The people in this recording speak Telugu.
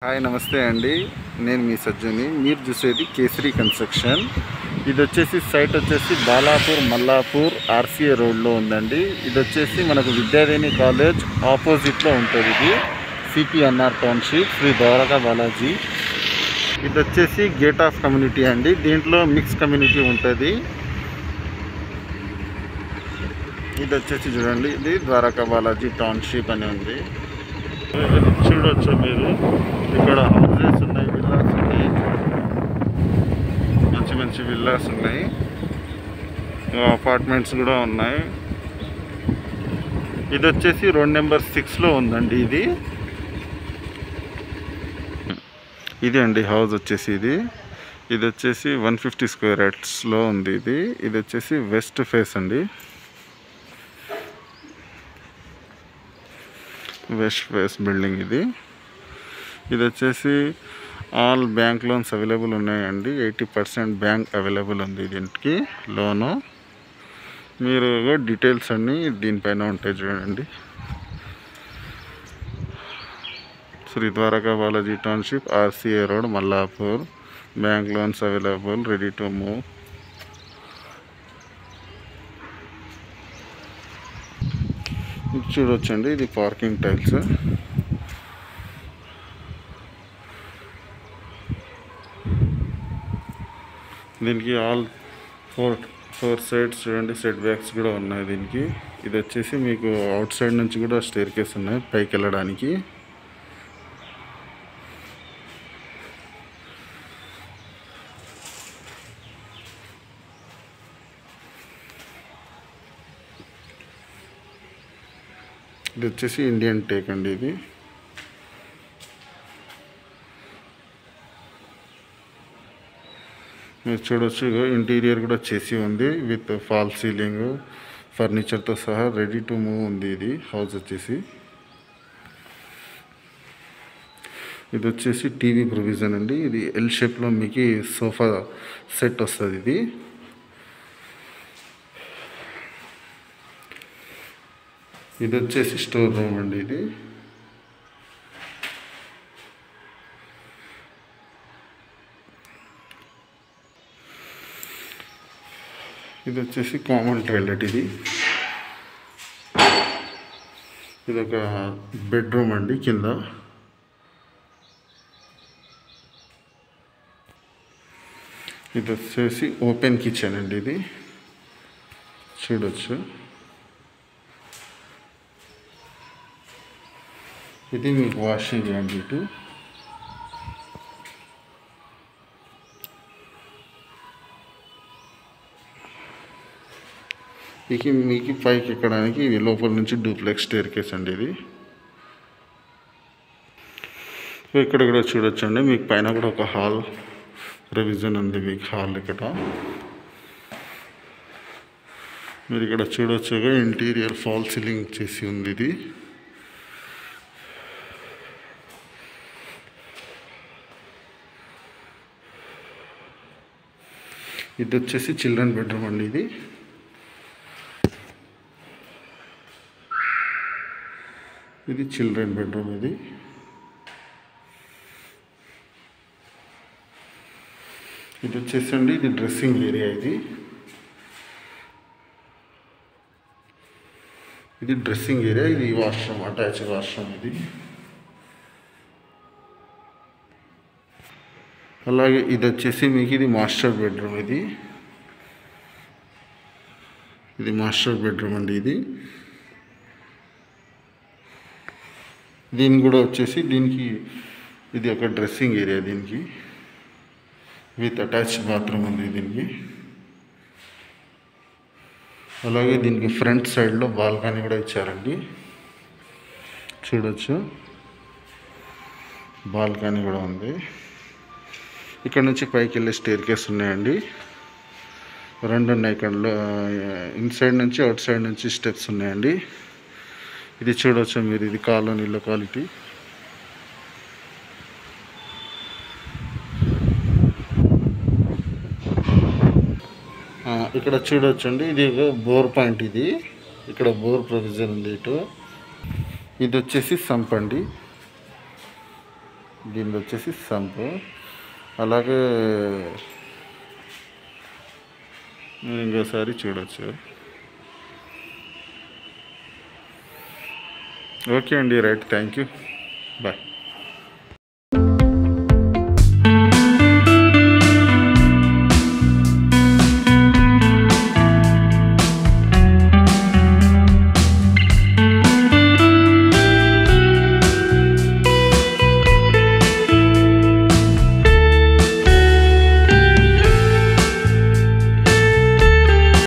హాయ్ నమస్తే అండి, నేను మీ సజ్జని. మీరు చూసేది కేసరి కన్స్ట్రక్షన్. ఇది వచ్చేసి సైట్ వచ్చేసి బాలాపూర్ మల్లాపూర్ ఆర్సీఏ రోడ్లో ఉందండి. ఇది వచ్చేసి మనకు విద్యాదేవి కాలేజ్ ఆపోజిట్లో ఉంటుంది. ఇది సిపిఎన్ఆర్ టౌన్షిప్, శ్రీ ద్వారకా బాలాజీ. ఇది వచ్చేసి గేట్ ఆఫ్ కమ్యూనిటీ అండి. దీంట్లో మిక్స్ కమ్యూనిటీ ఉంటుంది. ఇది వచ్చేసి చూడండి, ఇది ద్వారకా బాలాజీ టౌన్షిప్ అని ఉంది. చూడవచ్చు మీరు, ఇక్కడ హౌసెస్ ఉన్నాయి, విల్లాస్ ఉన్నాయి, మంచి మంచి విల్లాస్ ఉన్నాయి, అపార్ట్మెంట్స్ కూడా ఉన్నాయి. ఇది వచ్చేసి రోడ్ నెంబర్ 6లో ఉందండి. ఇది అండి హౌస్ వచ్చేసి ఇది వచ్చేసి 150 స్క్వేర్ యార్డ్స్లో ఉంది. ఇది వచ్చేసి వెస్ట్ ఫేస్ అండి, వెస్ట్ ఫేస్ బిల్డింగ్. ఇది వచ్చేసి ఆల్ బ్యాంక్ లోన్స్ అవైలబుల్ ఉన్నాయండి. 80% బ్యాంక్ అవైలబుల్ ఉంది దీనికి లోను. మీరు డీటెయిల్స్ అన్నీ దీనిపైన ఉంటాయి చూడండి. Shri Dwaraka Balaji township, RCA road, Mallapur. Bank loans available, ready to move. చూడొచ్చండి, ఇది పార్కింగ్ టైల్స్. దీనికి ఆల్ ఫోర్ సైడ్స్ చూడండి, సెట్ బ్యాక్స్ కూడా ఉన్నాయి దీనికి. ఇది వచ్చేసి మీకు అవుట్ సైడ్ నుంచి కూడా స్టేర్ కేస్ ఉన్నాయి పైకి వెళ్ళడానికి. ఇది వచ్చేసి ఇండియన్ టేక్ అండి. ఇది మీరు చూడవచ్చు, ఇంటీరియర్ కూడా చేసి ఉంది విత్ ఫాల్ సీలింగ్, ఫర్నిచర్తో సహా రెడీ టు మూవ్ ఉంది. ఇది హౌస్ వచ్చేసి, ఇది వచ్చేసి టీవీ ప్రొవిజన్ అండి. ఇది ఎల్ షేప్లో మీకు సోఫా సెట్ వస్తుంది. ఇది వచ్చేసి స్టోర్ రూమ్ అండి. ఇది వచ్చేసి కామన్ టాయిలెట్. ఇది ఒక బెడ్రూమ్ అండి కింద. ఇది వచ్చేసి ఓపెన్ కిచెన్ అండి. ఇది చూడొచ్చు. ఇది మీకు వాషింగ్ అండి. మీకు పైకి ఎక్కడానికి ఇది లోపల నుంచి డూప్లెక్స్ స్టేర్ కేస్ అండి. ఇది ఇక్కడ కూడా చూడొచ్చండి, మీకు పైన కూడా ఒక హాల్ ప్రొవిజన్ ఉంది. మీకు హాల్ ఇక్కడ మీరు ఇక్కడ చూడొచ్చుగా ఇంటీరియర్ ఫాల్ సీలింగ్ చేసి ఉంది. ఇది వచ్చేసి చిల్డ్రన్ బెడ్రూమ్ అండి. ఇది చిల్డ్రన్ బెడ్రూమ్. ఇది వచ్చేసి అండి, ఇది డ్రెస్సింగ్ ఏరియా. ఇది డ్రెస్సింగ్ ఏరియా. ఇది వాష్రూమ్, అటాచ్ వాష్రూమ్. అలాగే ఇది వచ్చేసి మీకు ఇది మాస్టర్ బెడ్రూమ్. ఇది మాస్టర్ బెడ్రూమ్ అండి. దీనికి కూడా వచ్చేసి ఇది ఒక డ్రెస్సింగ్ ఏరియా. దీనికి విత్ అటాచ్ బాత్రూమ్ ఉంది దీనికి. అలాగే దీనికి ఫ్రంట్ సైడ్లో బాల్కనీ కూడా ఇచ్చారండి. చూడొచ్చు, బాల్కనీ కూడా ఉంది. ఇక్కడ నుంచి పైకి వెళ్ళే స్టేర్ కేస్ ఉన్నాయండి. 2 ఉన్నాయి ఇక్కడ. ఇన్సైడ్ నుంచి అవుట్ సైడ్ నుంచి స్టెప్స్ ఉన్నాయండి. ఇది చూడవచ్చు మీరు, ఇది కాలనీ లొకాలిటీ. ఇక్కడ చూడొచ్చండి, ఇది బోర్ పాయింట్. ఇక్కడ బోర్ ప్రొవిజన్ ఉంది. ఇది వచ్చేసి సంప్ అండి. దీనిది వచ్చేసి సంపు. అలాగే మీరు ఇంకోసారి చూడొచ్చు. ఓకే అండి, రైట్, థ్యాంక్ యూ, బాయ్.